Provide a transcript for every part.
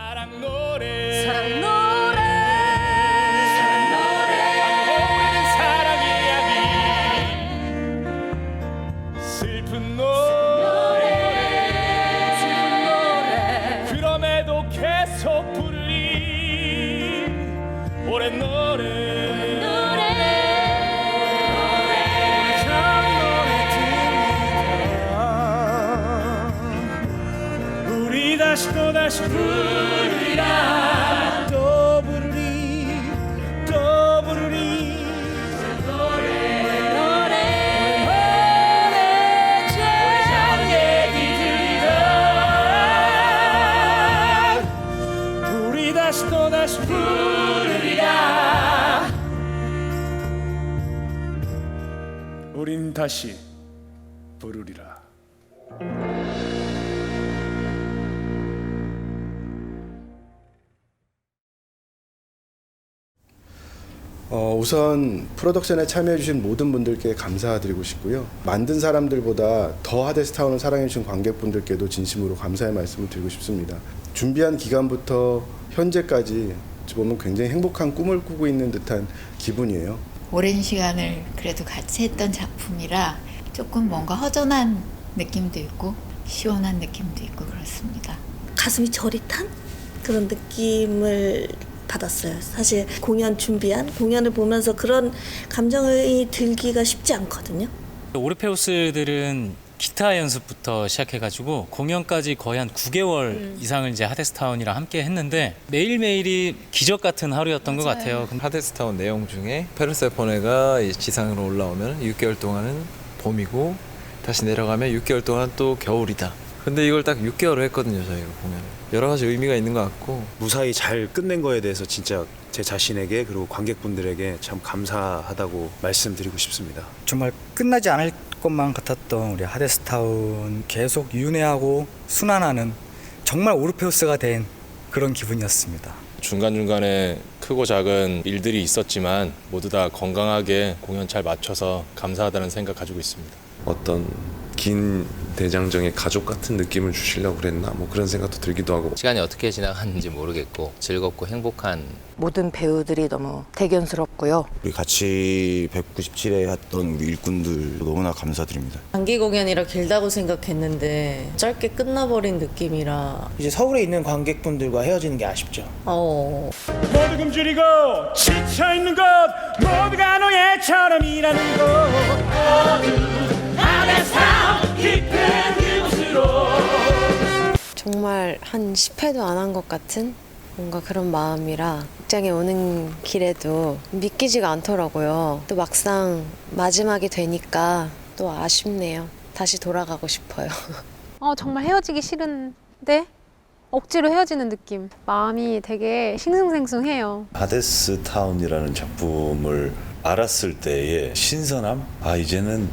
사랑 노래 사랑 노래 사랑 노래 사랑 이야기 슬픈 노래 그럼에도 계속 부르리 오랜 노래 다시 또다시 부르리라 또 부르리 또 부르리 노래 참 얘기 들리다 우리 다시 또다시 부르리라 우린 다시 부르리라. 우선 프로덕션에 참여해주신 모든 분들께 감사드리고 싶고요. 만든 사람들보다 더 하데스타운을 사랑해주신 관객분들께도 진심으로 감사의 말씀을 드리고 싶습니다. 준비한 기간부터 현재까지 보면 굉장히 행복한 꿈을 꾸고 있는 듯한 기분이에요. 오랜 시간을 그래도 같이 했던 작품이라 조금 뭔가 허전한 느낌도 있고 시원한 느낌도 있고 그렇습니다. 가슴이 저릿한 그런 느낌을 받았어요. 사실 공연을 보면서 그런 감정이 들기가 쉽지 않거든요. 오르페우스들은 기타 연습부터 시작해가지고 공연까지 거의 한 9개월 이상을 이제 하데스타운이랑 함께 했는데 매일매일이 기적 같은 하루였던 것 같아요. 하데스타운 내용 중에 페르세포네가 지상으로 올라오면 6개월 동안은 봄이고 다시 내려가면 6개월 동안 또 겨울이다. 근데 이걸 딱 6개월을 했거든요, 저희가 보면. 여러 가지 의미가 있는 것 같고 무사히 잘 끝낸 거에 대해서 진짜 제 자신에게 그리고 관객분들에게 참 감사하다고 말씀드리고 싶습니다. 정말 끝나지 않을 것만 같았던 우리 하데스타운 계속 윤회하고 순환하는 정말 오르페우스가 된 그런 기분이었습니다. 중간중간에 크고 작은 일들이 있었지만 모두 다 건강하게 공연 잘 마쳐서 감사하다는 생각 가지고 있습니다. 어떤 긴 대장정의 가족 같은 느낌을 주시려고 그랬나 뭐 그런 생각도 들기도 하고 시간이 어떻게 지나갔는지 모르겠고 즐겁고 행복한 모든 배우들이 너무 대견스럽고요. 우리 같이 197회 했던 우리 일꾼들 너무나 감사드립니다. 장기 공연이라 길다고 생각했는데 짧게 끝나버린 느낌이라 이제 서울에 있는 관객분들과 헤어지는 게 아쉽죠. 모두 굶주리고 지쳐있는 것 모두가 노예처럼 일하는 것 하데스타운 깊은 그곳으로 정말 한 10회도 안 한 것 같은 뭔가 그런 마음이라 극장에 오는 길에도 믿기지가 않더라고요. 또 막상 마지막이 되니까 또 아쉽네요. 다시 돌아가고 싶어요. 정말 헤어지기 싫은데 억지로 헤어지는 느낌. 마음이 되게 싱숭생숭해요. 하데스타운이라는 작품을 알았을 때의 신선함? 이제는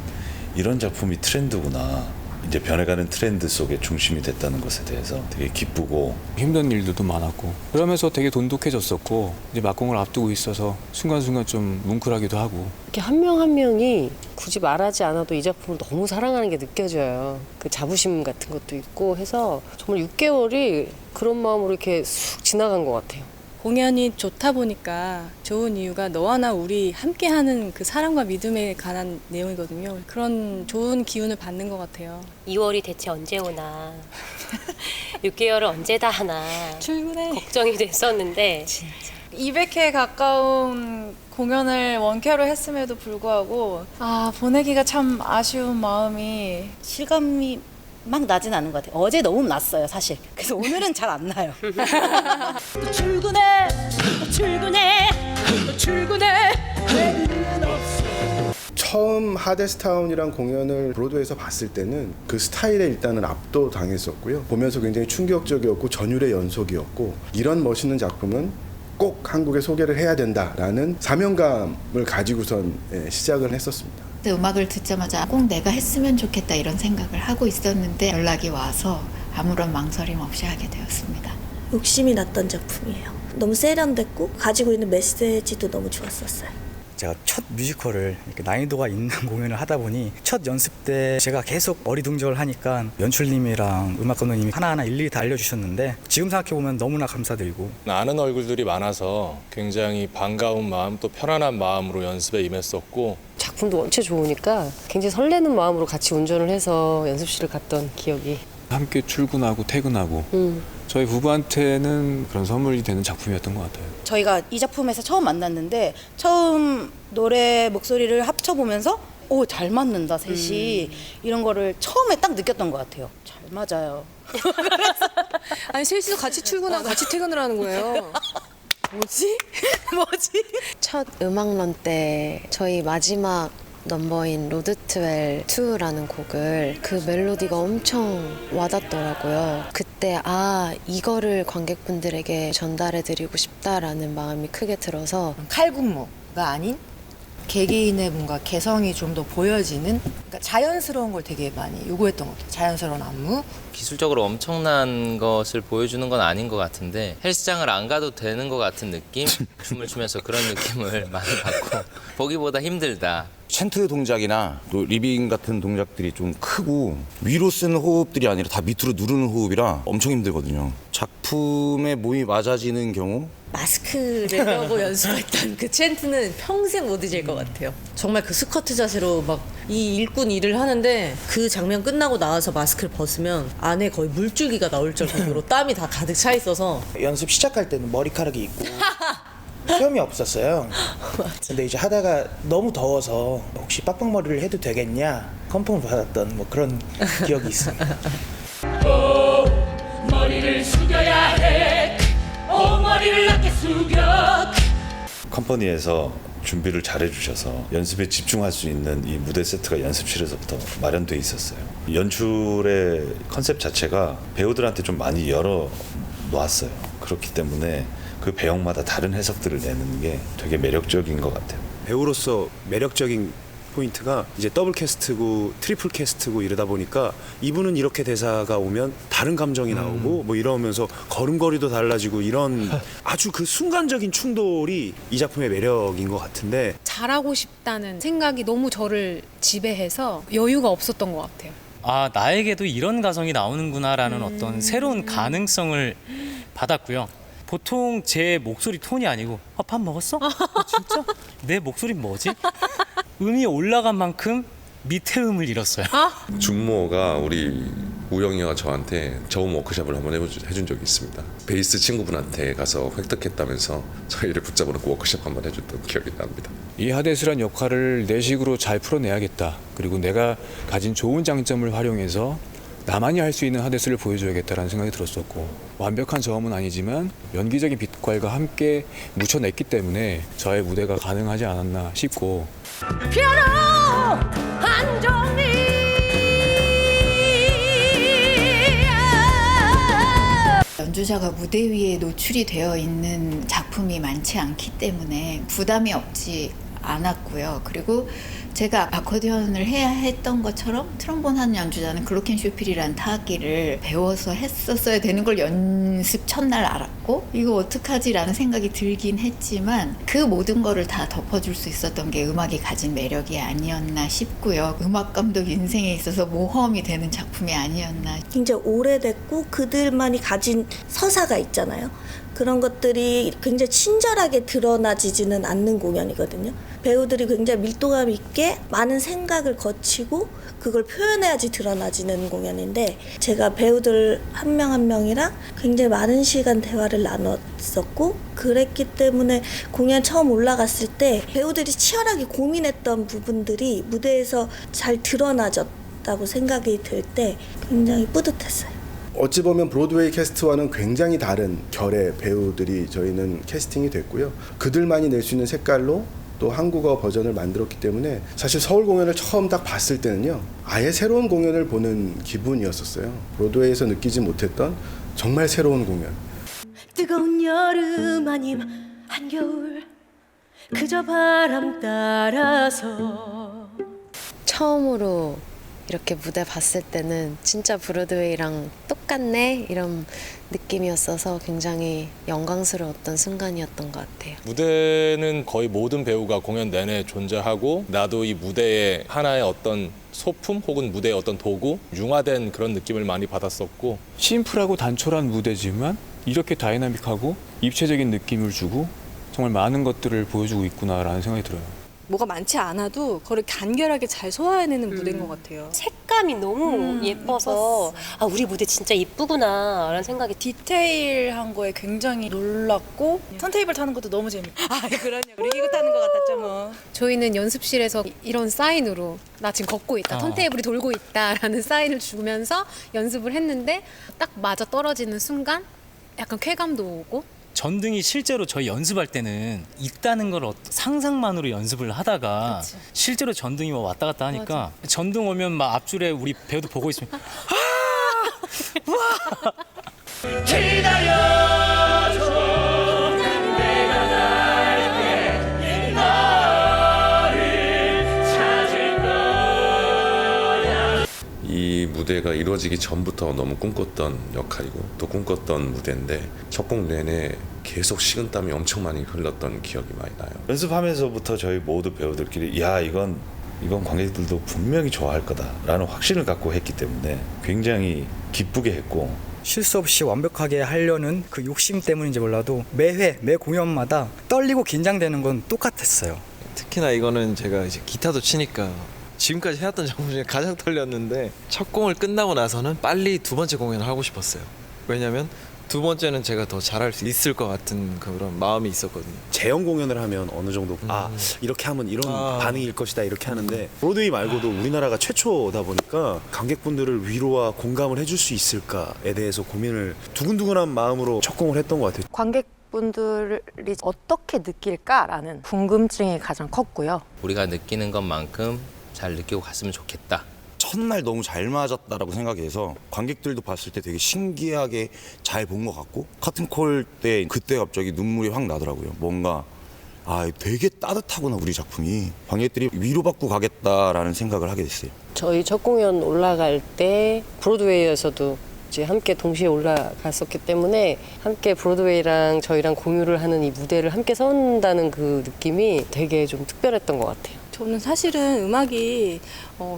이런 작품이 트렌드구나. 이제 변해가는 트렌드 속에 중심이 됐다는 것에 대해서 되게 기쁘고 힘든 일들도 많았고 그러면서 되게 돈독해졌었고 이제 막공을 앞두고 있어서 순간순간 좀 뭉클하기도 하고 이렇게 한 명 한 명이 굳이 말하지 않아도 이 작품을 너무 사랑하는 게 느껴져요. 그 자부심 같은 것도 있고 해서 정말 6개월이 그런 마음으로 이렇게 쑥 지나간 것 같아요. 공연이 좋다 보니까 좋은 이유가 너와 나 우리 함께하는 그 사랑과 믿음에 관한 내용이거든요. 그런 좋은 기운을 받는 것 같아요. 2월이 대체 언제 오나 6개월을 언제 다 하나 출근해 걱정이 됐었는데 진짜 200회 가까운 공연을 원캐로 했음에도 불구하고 보내기가 참 아쉬운 마음이 실감이 막 나진 않은 것 같아요. 어제 너무 났어요, 사실. 그래서 오늘은 잘 안 나요. 또 출근해 또 출근해 또 출근해 처음 하데스타운이란 공연을 브로드웨이에서 봤을 때는 그 스타일에 일단은 압도당했었고요. 보면서 굉장히 충격적이었고 전율의 연속이었고 이런 멋있는 작품은 꼭 한국에 소개를 해야 된다라는 사명감을 가지고선 시작을 했었습니다. 음악을 듣자마자 꼭 내가 했으면 좋겠다 이런 생각을 하고 있었는데 연락이 와서 아무런 망설임 없이 하게 되었습니다. 욕심이 났던 작품이에요. 너무 세련됐고 가지고 있는 메시지도 너무 좋았었어요. 제가 첫 뮤지컬을 이렇게 난이도가 있는 공연을 하다 보니 첫 연습 때 제가 계속 어리둥절 하니까 연출님이랑 음악 감독님이 하나하나 일일이 다 알려주셨는데 지금 생각해보면 너무나 감사드리고 아는 얼굴들이 많아서 굉장히 반가운 마음 또 편안한 마음으로 연습에 임했었고 작품도 원체 좋으니까 굉장히 설레는 마음으로 같이 운전을 해서 연습실을 갔던 기억이. 함께 출근하고 퇴근하고 저희 부부한테는 그런 선물이 되는 작품이었던 것 같아요. 저희가 이 작품에서 처음 만났는데 처음 노래 목소리를 합쳐보면서 오, 잘 맞는다 셋이 이런 거를 처음에 딱 느꼈던 것 같아요. 잘 맞아요. 아니 셋이서 같이 출근하고 같이 퇴근을 하는 거예요. 뭐지? 첫 음악론 때 저희 마지막 넘버인 로드 트웰 2라는 곡을 그 멜로디가 엄청 와닿더라고요. 그때 이거를 관객분들에게 전달해드리고 싶다라는 마음이 크게 들어서 칼군무가 아닌 개개인의 뭔가 개성이 좀 더 보여지는 그러니까 자연스러운 걸 되게 많이 요구했던 것 같아요. 자연스러운 안무. 기술적으로 엄청난 것을 보여주는 건 아닌 것 같은데 헬스장을 안 가도 되는 것 같은 느낌? 춤을 추면서 그런 느낌을 많이 받고 보기보다 힘들다. 챈트 동작이나 또 리빙 같은 동작들이 좀 크고 위로 쓰는 호흡들이 아니라 다 밑으로 누르는 호흡이라 엄청 힘들거든요. 작품에 몸이 맞아지는 경우 마스크를 껴고 연습했던 그 챈트는 평생 못 잊을 것 같아요. 정말 그 스쿼트 자세로 막 이 일꾼 일을 하는데 그 장면 끝나고 나와서 마스크를 벗으면 안에 거의 물줄기가 나올 정도로 땀이 다 가득 차 있어서 연습 시작할 때는 머리카락이 있고 수염이 없었어요. 근데 이제 하다가 너무 더워서 혹시 빡빡머리를 해도 되겠냐 컨펌을 받았던 뭐 그런 기억이 있어요. 머리를 숙여야 해. 머리를 낮게 숙여. 컴퍼니에서 준비를 잘해 주셔서 연습에 집중할 수 있는 이 무대 세트가 연습실에서부터 마련돼 있었어요. 연출의 컨셉 자체가 배우들한테 좀 많이 열어 놓았어요. 그렇기 때문에 그 배역마다 다른 해석들을 내는 게 되게 매력적인 것 같아요. 배우로서 매력적인 포인트가 이제 더블 캐스트고 트리플 캐스트고 이러다 보니까 이분은 이렇게 대사가 오면 다른 감정이 나오고 뭐 이러면서 걸음걸이도 달라지고 이런 아주 그 순간적인 충돌이 이 작품의 매력인 것 같은데 잘하고 싶다는 생각이 너무 저를 지배해서 여유가 없었던 것 같아요. 나에게도 이런 가성이 나오는구나라는 어떤 새로운 가능성을 받았고요. 보통 제 목소리 톤이 아니고 밥 먹었어? 진짜? 내 목소리 뭐지? 음이 올라간 만큼 밑에 음을 잃었어요. 중모가 우리 우영이와 저한테 저음 워크숍을 한번 해준 적이 있습니다. 베이스 친구분한테 가서 획득했다면서 저희를 붙잡아놓고 워크숍 한번 해줬던 기억이 납니다. 이 하데스란 역할을 내 식으로 잘 풀어내야겠다. 그리고 내가 가진 좋은 장점을 활용해서 나만이 할 수 있는 하데스를 보여줘야겠다라는 생각이 들었었고 완벽한 저음은 아니지만 연기적인 빛깔과 함께 묻혀냈기 때문에 저의 무대가 가능하지 않았나 싶고 피아노 한정리 연주자가 무대 위에 노출이 되어 있는 작품이 많지 않기 때문에 부담이 없지 않았고요. 그리고 제가 아코디언을 해야 했던 것처럼 트럼본 하는 연주자는 글로켄쇼필이라는 타악기를 배워서 했었어야 되는 걸 연습 첫날 알았고 이거 어떡하지라는 생각이 들긴 했지만 그 모든 거를 다 덮어줄 수 있었던 게 음악이 가진 매력이 아니었나 싶고요. 음악 감독 인생에 있어서 모험이 되는 작품이 아니었나. 굉장히 오래됐고 그들만이 가진 서사가 있잖아요. 그런 것들이 굉장히 친절하게 드러나지는 않는 공연이거든요. 배우들이 굉장히 밀도감 있게 많은 생각을 거치고 그걸 표현해야지 드러나지는 공연인데 제가 배우들 한 명 한 명이랑 굉장히 많은 시간 대화를 나눴었고 그랬기 때문에 공연 처음 올라갔을 때 배우들이 치열하게 고민했던 부분들이 무대에서 잘 드러나졌다고 생각이 들 때 굉장히 뿌듯했어요. 어찌 보면 브로드웨이 캐스트와는 굉장히 다른 결의 배우들이 저희는 캐스팅이 됐고요. 그들만이 낼 수 있는 색깔로 또 한국어 버전을 만들었기 때문에 사실 서울 공연을 처음 딱 봤을 때는요. 아예 새로운 공연을 보는 기분이었었어요. 브로드웨이에서 느끼지 못했던 정말 새로운 공연. 뜨거운 여름 아님 한겨울 그저 바람 따라서 처음으로 이렇게 무대 봤을 때는 진짜 브로드웨이랑 똑같네 이런 느낌이었어서 굉장히 영광스러웠던 순간이었던 것 같아요. 무대는 거의 모든 배우가 공연 내내 존재하고 나도 이 무대에 하나의 어떤 소품 혹은 무대의 어떤 도구, 융화된 그런 느낌을 많이 받았었고 심플하고 단촐한 무대지만 이렇게 다이나믹하고 입체적인 느낌을 주고 정말 많은 것들을 보여주고 있구나라는 생각이 들어요. 뭐가 많지 않아도 그걸 간결하게 잘 소화해내는 무대인 것 같아요. 색감이 너무 예뻐서 아 우리 무대 진짜 이쁘구나 라는 생각이 디테일한 거에 굉장히 놀랐고 턴테이블 타는 것도 너무 재밌고 그러냐 우리 이거 타는 것 같았죠 뭐. 저희는 연습실에서 이런 사인으로 나 지금 걷고 있다, 턴테이블이 돌고 있다라는 사인을 주면서 연습을 했는데 딱 맞아 떨어지는 순간 약간 쾌감도 오고 전등이 실제로 저희 연습할 때는 있다는 걸 상상만으로 연습을 하다가 그치. 실제로 전등이 왔다 갔다 하니까 전등 오면 막 앞줄에 우리 배우도 보고 있으면 기다려줘 내가 갈게 너를 찾을 거야. 이 무대가 이루어지기 전부터 너무 꿈꿨던 역할이고 또 꿈꿨던 무대인데 첫 곡 내내 계속 식은땀이 엄청 많이 흘렀던 기억이 많이 나요. 연습하면서부터 저희 모두 배우들끼리 야 이건 관객들도 분명히 좋아할 거다라는 확신을 갖고 했기 때문에 굉장히 기쁘게 했고 실수 없이 완벽하게 하려는 그 욕심 때문인지 몰라도 매 공연마다 떨리고 긴장되는 건 똑같았어요. 특히나 이거는 제가 이제 기타도 치니까 지금까지 해왔던 작품 중에 가장 떨렸는데 첫 공을 끝나고 나서는 빨리 두 번째 공연을 하고 싶었어요. 왜냐면 두 번째는 제가 더 잘할 수 있을 것 같은 그런 마음이 있었거든요. 재연 공연을 하면 어느 정도 이렇게 하면 이런 반응일 것이다 이렇게 하는데 브로드웨이 말고도 우리나라가 최초다 보니까 관객분들을 위로와 공감을 해줄 수 있을까에 대해서 고민을 두근두근한 마음으로 첫 공을 했던 것 같아요. 관객분들이 어떻게 느낄까라는 궁금증이 가장 컸고요. 우리가 느끼는 것만큼 잘 느끼고 갔으면 좋겠다. 첫날 너무 잘 맞았다라고 생각해서 관객들도 봤을 때 되게 신기하게 잘 본 것 같고 커튼콜 때 그때 갑자기 눈물이 확 나더라고요. 뭔가 되게 따뜻하구나 우리 작품이. 관객들이 위로받고 가겠다라는 생각을 하게 됐어요. 저희 첫 공연 올라갈 때 브로드웨이에서도 이제 함께 동시에 올라갔었기 때문에 함께 브로드웨이랑 저희랑 공유를 하는 이 무대를 함께 선다는 그 느낌이 되게 좀 특별했던 것 같아요. 저는 사실은 음악이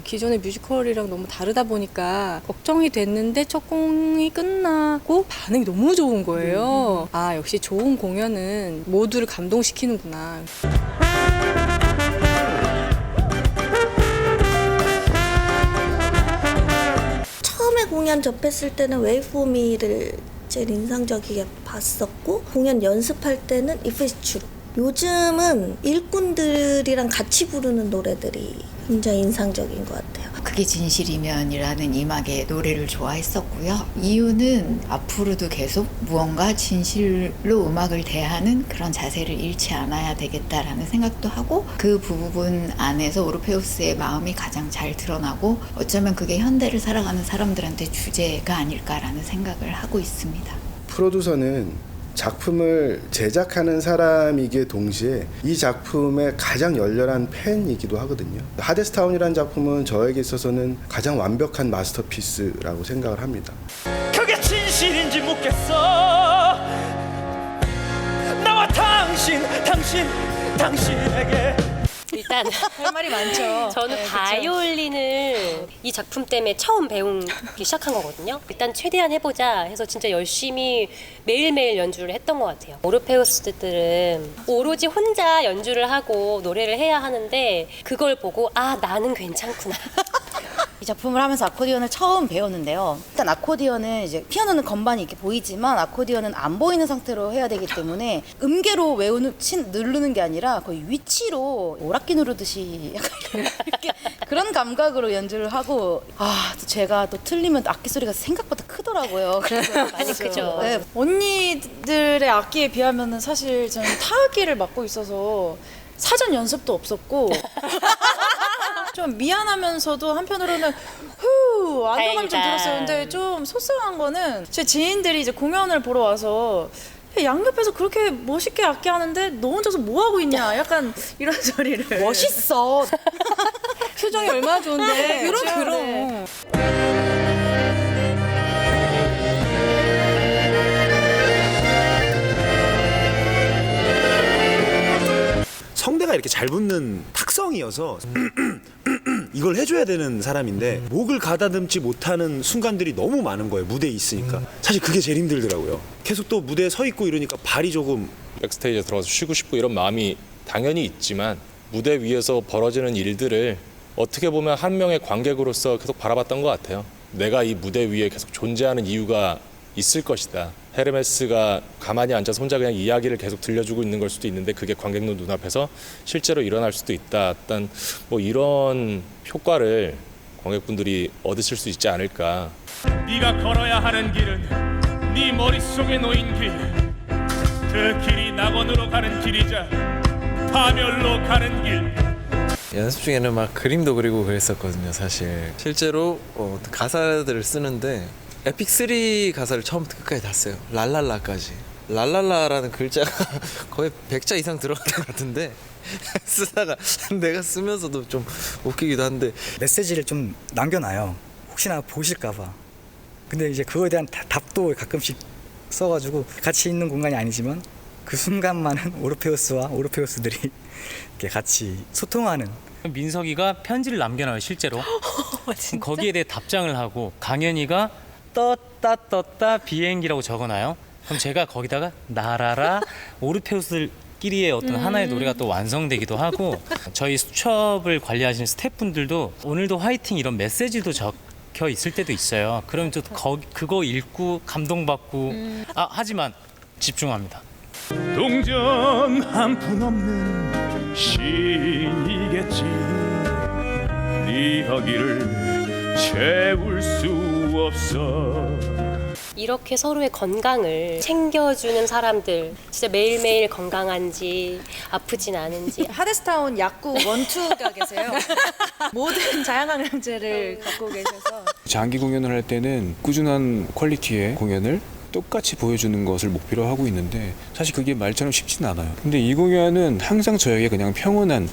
기존의 뮤지컬이랑 너무 다르다 보니까 걱정이 됐는데 첫 공이 끝나고 반응이 너무 좋은 거예요. 아 역시 좋은 공연은 모두를 감동시키는구나. 처음에 공연 접했을 때는 웨이트 포 미를 제일 인상적이게 봤었고 공연 연습할 때는 If It's True. 요즘은 일꾼들이랑 같이 부르는 노래들이 굉장히 인상적인 것 같아요. 그게 진실이면이라는 이막의 노래를 좋아했었고요. 이유는 앞으로도 계속 무언가 진실로 음악을 대하는 그런 자세를 잃지 않아야 되겠다라는 생각도 하고 그 부분 안에서 오르페우스의 마음이 가장 잘 드러나고 어쩌면 그게 현대를 살아가는 사람들한테 주제가 아닐까라는 생각을 하고 있습니다. 프로듀서는 작품을 제작하는 사람이기에 동시에 이 작품의 가장 열렬한 팬이기도 하거든요. 하데스타운이라는 작품은 저에게 있어서는 가장 완벽한 마스터피스라고 생각을 합니다. 그게 진실인지 묻겠어. 나와 당신에게 일단 할 말이 많죠. 저는 네, 바이올린을 이 작품 때문에 처음 배우기 시작한 거거든요. 일단 최대한 해보자 해서 진짜 열심히 매일매일 연주를 했던 것 같아요. 오르페우스들은 오로지 혼자 연주를 하고 노래를 해야 하는데 그걸 보고 아 나는 괜찮구나. 이 작품을 하면서 아코디언을 처음 배웠는데요. 일단 아코디언은 이제 피아노는 건반이 이렇게 보이지만 아코디언은 안 보이는 상태로 해야 되기 때문에 음계로 누르는 게 아니라 거의 위치로 오락기 누르듯이 약간 이렇게 그런 감각으로 연주를 하고 또 제가 또 틀리면 악기 소리가 생각보다 크더라고요. 그래서 많이 크죠. 네. 언니들의 악기에 비하면은 사실 저는 타악기를 맡고 있어서 사전 연습도 없었고 좀 미안하면서도 한편으로는 안도감 좀 들었어요. 근데 좀 속상한 거는 제 지인들이 이제 공연을 보러 와서 양옆에서 그렇게 멋있게 악기 하는데 너 혼자서 뭐 하고 있냐 약간 이런 소리를 멋있어. 표정이 얼마나 좋은데. 그럼. 성대가 이렇게 잘 붙는 탁성이어서 이걸 해줘야 되는 사람인데 목을 가다듬지 못하는 순간들이 너무 많은 거예요. 무대에 있으니까. 사실 그게 제일 힘들더라고요. 계속 또 무대에 서 있고 이러니까 발이 조금 백스테이지에 들어가서 쉬고 싶고 이런 마음이 당연히 있지만 무대 위에서 벌어지는 일들을 어떻게 보면 한 명의 관객으로서 계속 바라봤던 것 같아요. 내가 이 무대 위에 계속 존재하는 이유가 있을 것이다. 헤르메스가 가만히 앉아서 혼자 그냥 이야기를 계속 들려주고 있는 걸 수도 있는데 그게 관객들 눈앞에서 실제로 일어날 수도 있다. 어떤 뭐 이런 효과를 관객분들이 얻으실 수 있지 않을까. 네가 걸어야 하는 길은 네 머릿속에 놓인 길. 그 길이 낙원으로 가는 길이자 파멸로 가는 길. 연습 중에는 막 그림도 그리고 그랬었거든요. 사실 실제로 가사들을 쓰는데 에픽3 가사를 처음부터 끝까지 다 써요. 랄랄라까지. 랄랄라라는 글자가 거의 100자 이상 들어간 것 같은데 쓰다가 내가 쓰면서도 좀 웃기기도 한데 메시지를 좀 남겨놔요. 혹시나 보실까봐. 근데 이제 그거에 대한 답도 가끔씩 써가지고 같이 있는 공간이 아니지만 그 순간만은 오르페우스와 오르페우스들이 이렇게 같이 소통하는. 민석이가 편지를 남겨놔요 실제로. 거기에 대해 답장을 하고 강현이가 떴다 비행기라고 적어놔요. 그럼 제가 거기다가 나라라 오르페우스끼리의 어떤 하나의 노래가 또 완성되기도 하고 저희 수첩을 관리하시는 스태프분들도 오늘도 화이팅 이런 메시지도 적혀 있을 때도 있어요. 그럼 또 그거 읽고 감동받고 하지만 집중합니다. 동전 한 푼 없는 시인이겠지. 네 허기를 채울 수 없어. 이렇게 서로의 건강을 챙겨주는 사람들, 진짜 매일매일 건강한지 아프진 않은지. 하데스타운 약국 원투가 계세요. 모든 자양강장제를 갖고 계셔서 장기 공연을 할 때는 꾸준한 퀄리티의 공연을 똑같이 보여주는 것을 목표로 하고 있는데 사실 그게 말처럼 쉽지는 않아요. 근데 이 공연은 항상 저에게 그냥 평온한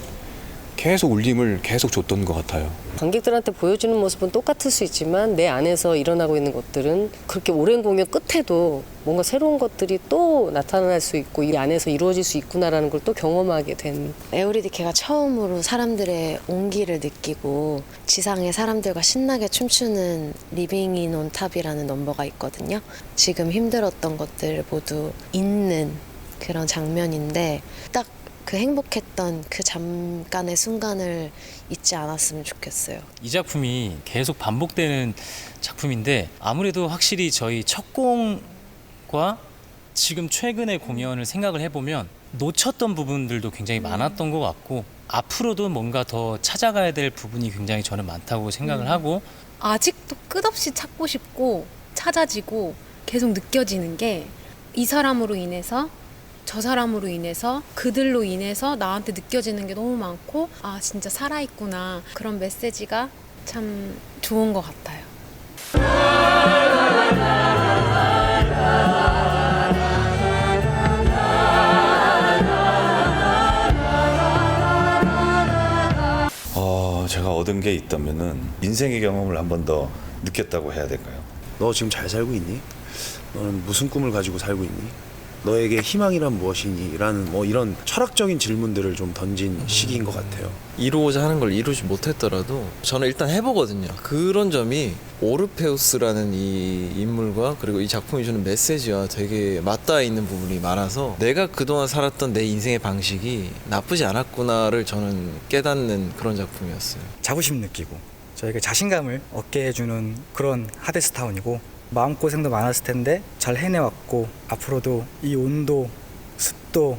계속 울림을 계속 줬던 것 같아요. 관객들한테 보여주는 모습은 똑같을 수 있지만 내 안에서 일어나고 있는 것들은 그렇게 오랜 공연 끝에도 뭔가 새로운 것들이 또 나타날 수 있고 이 안에서 이루어질 수 있구나라는 걸 또 경험하게 된. 에우리디케가 처음으로 사람들의 온기를 느끼고 지상의 사람들과 신나게 춤추는 리빙 인 온 탑이라는 넘버가 있거든요. 지금 힘들었던 것들 모두 잊는 그런 장면인데 딱 그 행복했던 그 잠깐의 순간을 잊지 않았으면 좋겠어요. 이 작품이 계속 반복되는 작품인데 아무래도 확실히 저희 첫 공과 지금 최근의 공연을 생각을 해보면 놓쳤던 부분들도 굉장히 많았던 것 같고 앞으로도 뭔가 더 찾아가야 될 부분이 굉장히 저는 많다고 생각을 하고 아직도 끝없이 찾고 싶고 찾아지고 계속 느껴지는 게 이 사람으로 인해서 저 사람으로 인해서 그들로 인해서 나한테 느껴지는 게 너무 많고 아 진짜 살아있구나 그런 메시지가 참 좋은 것 같아요. 제가 얻은 게 있다면은 인생의 경험을 한 번 더 느꼈다고 해야 될까요? 너 지금 잘 살고 있니? 너는 무슨 꿈을 가지고 살고 있니? 너에게 희망이란 무엇이니? 라는 뭐 이런 철학적인 질문들을 좀 던진 시기인 것 같아요. 이루고자 하는 걸 이루지 못했더라도 저는 일단 해보거든요. 그런 점이 오르페우스라는 이 인물과 그리고 이 작품이 주는 메시지와 되게 맞닿아 있는 부분이 많아서 내가 그동안 살았던 내 인생의 방식이 나쁘지 않았구나를 저는 깨닫는 그런 작품이었어요. 자부심 느끼고 저에게 자신감을 얻게 해주는 그런 하데스타운이고 마음고생도 많았을 텐데 잘 해내왔고 앞으로도 이 온도, 습도,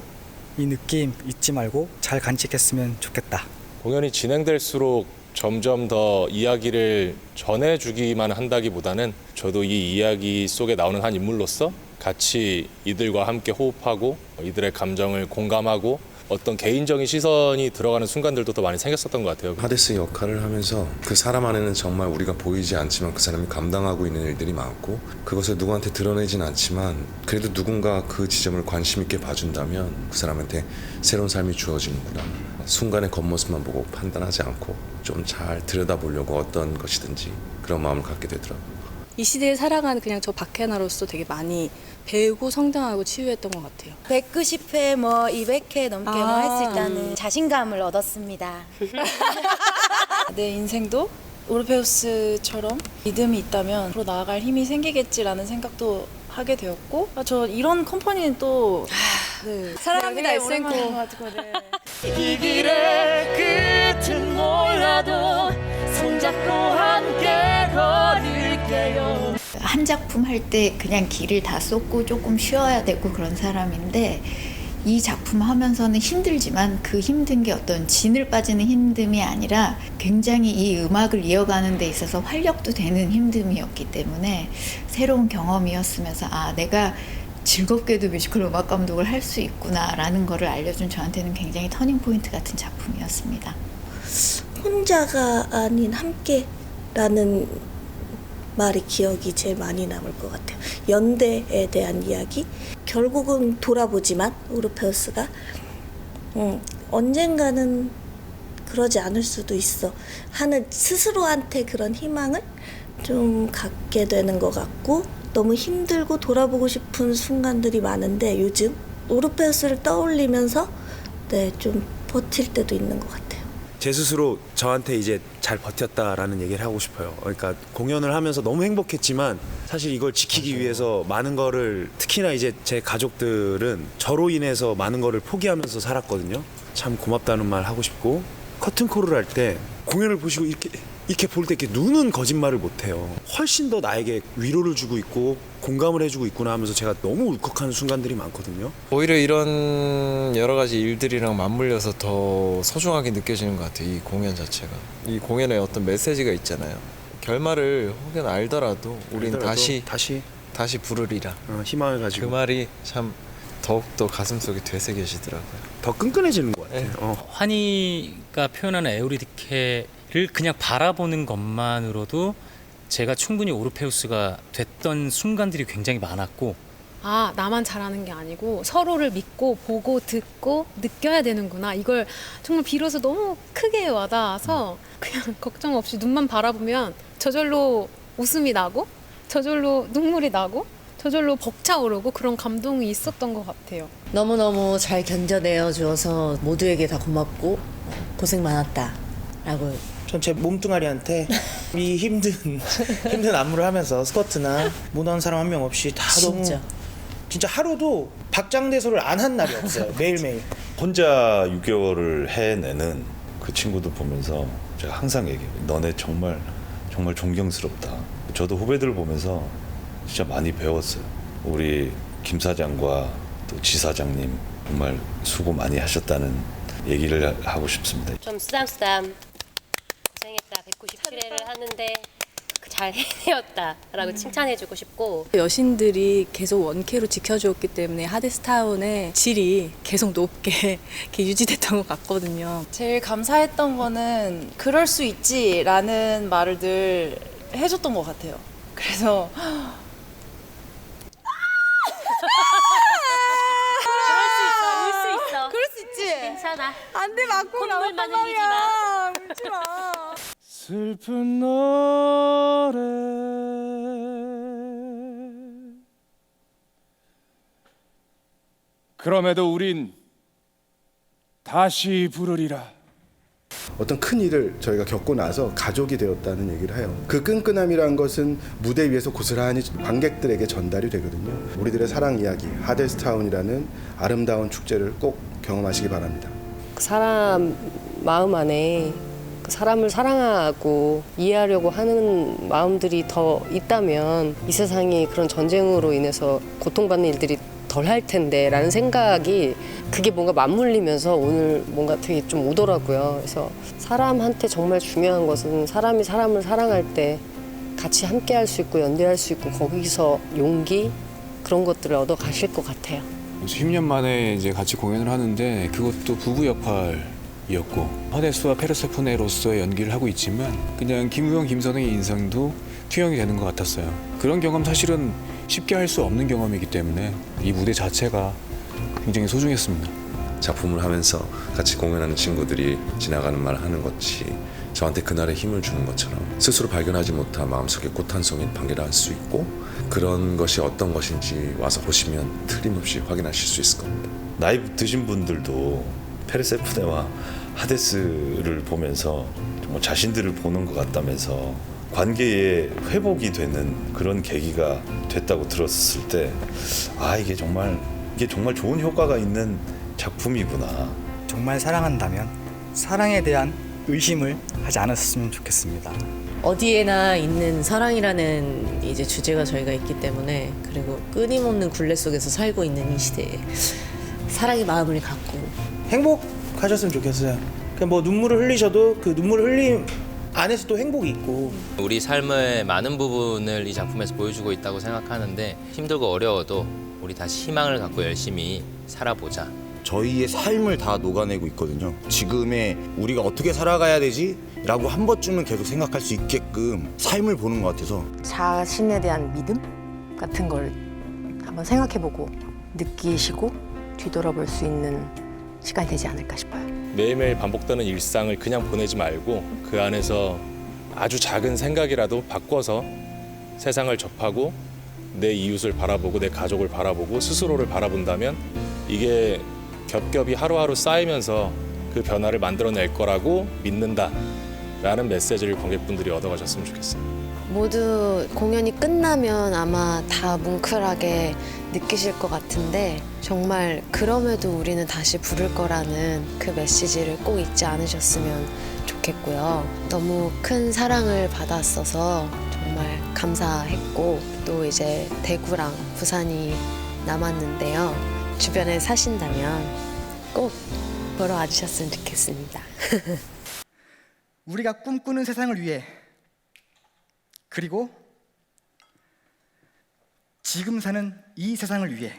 이 느낌 잊지 말고 잘 간직했으면 좋겠다. 공연이 진행될수록 점점 더 이야기를 전해주기만 한다기보다는 저도 이 이야기 속에 나오는 한 인물로서 같이 이들과 함께 호흡하고 이들의 감정을 공감하고 어떤 개인적인 시선이 들어가는 순간들도 더 많이 생겼었던 것 같아요. 하데스 역할을 하면서 그 사람 안에는 정말 우리가 보이지 않지만 그 사람이 감당하고 있는 일들이 많고 그것을 누구한테 드러내진 않지만 그래도 누군가 그 지점을 관심 있게 봐준다면 그 사람한테 새로운 삶이 주어지는구나. 순간의 겉모습만 보고 판단하지 않고 좀 잘 들여다보려고 어떤 것이든지 그런 마음을 갖게 되더라고요. 이 시대에 살아가는 그냥 저 박해나로서 되게 많이 배우고 성장하고 치유했던 것 같아요. 190회 뭐 200회 넘게 뭐 할 수 있다는 자신감을 얻었습니다. 내 인생도 오르페우스처럼 믿음이 있다면 앞으로 나아갈 힘이 생기겠지라는 생각도 하게 되었고 저 이런 컴퍼니는 또 사랑합니다, 오랜만인 에센코. 것 같고, 이 길의 끝은 몰라도 손잡고 함께 걸을게요. 한 작품 할 때 그냥 길을 다 쏟고 조금 쉬어야 되고 그런 사람인데 이 작품 하면서는 힘들지만 그 힘든 게 어떤 진을 빠지는 힘듦이 아니라 굉장히 이 음악을 이어가는 데 있어서 활력도 되는 힘듦이었기 때문에 새로운 경험이었으면서 내가 즐겁게도 뮤지컬 음악 감독을 할 수 있구나라는 거를 알려준 저한테는 굉장히 터닝포인트 같은 작품이었습니다. 혼자가 아닌 함께라는 말이 기억이 제일 많이 남을 것 같아요. 연대에 대한 이야기. 결국은 돌아보지만 오르페우스가 언젠가는 그러지 않을 수도 있어 하는 스스로한테 그런 희망을 좀 갖게 되는 것 같고 너무 힘들고 돌아보고 싶은 순간들이 많은데 요즘 오르페우스를 떠올리면서 좀 버틸 때도 있는 것 같아요. 제 스스로 저한테 이제 잘 버텼다라는 얘기를 하고 싶어요. 그러니까 공연을 하면서 너무 행복했지만 사실 이걸 지키기 위해서 많은 거를 특히나 이제 제 가족들은 저로 인해서 많은 거를 포기하면서 살았거든요. 참 고맙다는 말 하고 싶고 커튼콜을 할 때 공연을 보시고 이렇게 볼 때 이렇게 눈은 거짓말을 못해요. 훨씬 더 나에게 위로를 주고 있고 공감을 해주고 있구나 하면서 제가 너무 울컥하는 순간들이 많거든요. 오히려 이런 여러 가지 일들이랑 맞물려서 더 소중하게 느껴지는 것 같아요. 이 공연 자체가. 이 공연에 어떤 메시지가 있잖아요. 결말을 혹은 알더라도 우린 다시 부르리라. 희망을 가지고. 그 말이 참 더욱더 가슴속에 되새겨지더라고요. 더 끈끈해지는 것 같아요. 환희가 표현하는 에우리디케를 그냥 바라보는 것만으로도 제가 충분히 오르페우스가 됐던 순간들이 굉장히 많았고 나만 잘하는 게 아니고 서로를 믿고 보고 듣고 느껴야 되는구나. 이걸 정말 비로소 너무 크게 와닿아서 그냥 걱정 없이 눈만 바라보면 저절로 웃음이 나고 저절로 눈물이 나고 저절로 벅차오르고 그런 감동이 있었던 것 같아요. 너무너무 잘 견뎌내어 주어서 모두에게 다 고맙고 고생 많았다 라고. 전 제 몸뚱아리한테 이 힘든 안무를 하면서 스쿼트나 무너는 사람 한 명 없이 다 너무 진짜 하루도 박장대소를 안 한 날이 없어요. 매일매일. 혼자 6개월을 해내는 그 친구들 보면서 제가 항상 얘기해요. 너네 정말 존경스럽다. 저도 후배들을 보면서 진짜 많이 배웠어요. 우리 김 사장과 또 지 사장님 정말 수고 많이 하셨다는 얘기를 하고 싶습니다. 좀 쓰담쓰담 고생했다. 197회를 하는데 잘 해내었다라고 칭찬해주고 싶고 여신들이 계속 원캐로 지켜주었기 때문에 하데스타운의 질이 계속 높게 이렇게 유지됐던 것 같거든요. 제일 감사했던 거는 그럴 수 있지라는 말을 늘 해줬던 것 같아요. 그래서 그럴 수 있지. 괜찮아. 안 돼, 맞고 콧물만 흘리지 마. 울지 마. 슬픈 노래 그럼에도 우린 다시 부르리라. 어떤 큰 일을 저희가 겪고 나서 가족이 되었다는 얘기를 해요. 그 끈끈함이란 것은 무대 위에서 고스란히 관객들에게 전달이 되거든요. 우리들의 사랑 이야기 하데스타운이라는 아름다운 축제를 꼭 경험하시기 바랍니다. 그 사람 마음 안에 그 사람을 사랑하고 이해하려고 하는 마음들이 더 있다면 이 세상이 그런 전쟁으로 인해서 고통받는 일들이 덜 할 텐데 라는 생각이 그게 뭔가 맞물리면서 오늘 뭔가 되게 좀 오더라고요. 그래서 사람한테 정말 중요한 것은 사람이 사람을 사랑할 때 같이 함께 할 수 있고 연대할 수 있고 거기서 용기 그런 것들을 얻어 가실 것 같아요. 그래서 10년 만에 이제 같이 공연을 하는데 그것도 부부 역할이었고 하데스와 페르세포네로서의 연기를 하고 있지만 그냥 김우영, 김선웅의 인상도 투영이 되는 것 같았어요. 그런 경험 사실은 쉽게 할 수 없는 경험이기 때문에 이 무대 자체가 굉장히 소중했습니다. 작품을 하면서 같이 공연하는 친구들이 지나가는 말 하는 것이 저한테 그날의 힘을 주는 것처럼 스스로 발견하지 못한 마음속의 꽃 한 송이 방개를 할 수 있고 그런 것이 어떤 것인지 와서 보시면 틀림없이 확인하실 수 있을 겁니다. 나이 드신 분들도 페르세포네와 하데스를 보면서 정말 자신들을 보는 것 같다면서 관계의 회복이 되는 그런 계기가 됐다고 들었을 때 아 이게 정말 좋은 효과가 있는 작품이구나. 정말 사랑한다면 사랑에 대한 의심을 하지 않았으면 좋겠습니다. 어디에나 있는 사랑이라는 이제 주제가 저희가 있기 때문에 그리고 끊임없는 굴레 속에서 살고 있는 이 시대에 사랑의 마음을 갖고 행복하셨으면 좋겠어요. 그냥 뭐 눈물을 흘리셔도 그 눈물을 흘림 안에서 또 행복이 있고 우리 삶의 많은 부분을 이 작품에서 보여주고 있다고 생각하는데 힘들고 어려워도 우리 다시 희망을 갖고 열심히 살아보자. 저희의 삶을 다 녹아내고 있거든요. 지금의 우리가 어떻게 살아가야 되지? 라고 한 번쯤은 계속 생각할 수 있게끔 삶을 보는 것 같아서 자신에 대한 믿음 같은 걸 한번 생각해보고 느끼시고 뒤돌아볼 수 있는 시간이 되지 않을까 싶어요. 매일매일 반복되는 일상을 그냥 보내지 말고 그 안에서 아주 작은 생각이라도 바꿔서 세상을 접하고 내 이웃을 바라보고 내 가족을 바라보고 스스로를 바라본다면 이게 겹겹이 하루하루 쌓이면서 그 변화를 만들어낼 거라고 믿는다라는 메시지를 관객분들이 얻어가셨으면 좋겠어요. 모두 공연이 끝나면 아마 다 뭉클하게 느끼실 것 같은데 정말 그럼에도 우리는 다시 부를 거라는 그 메시지를 꼭 잊지 않으셨으면 좋겠고요. 너무 큰 사랑을 받았어서 정말 감사했고 또 이제 대구랑 부산이 남았는데요. 주변에 사신다면 꼭 보러 와주셨으면 좋겠습니다. 우리가 꿈꾸는 세상을 위해 그리고 지금 사는 이 세상을 위해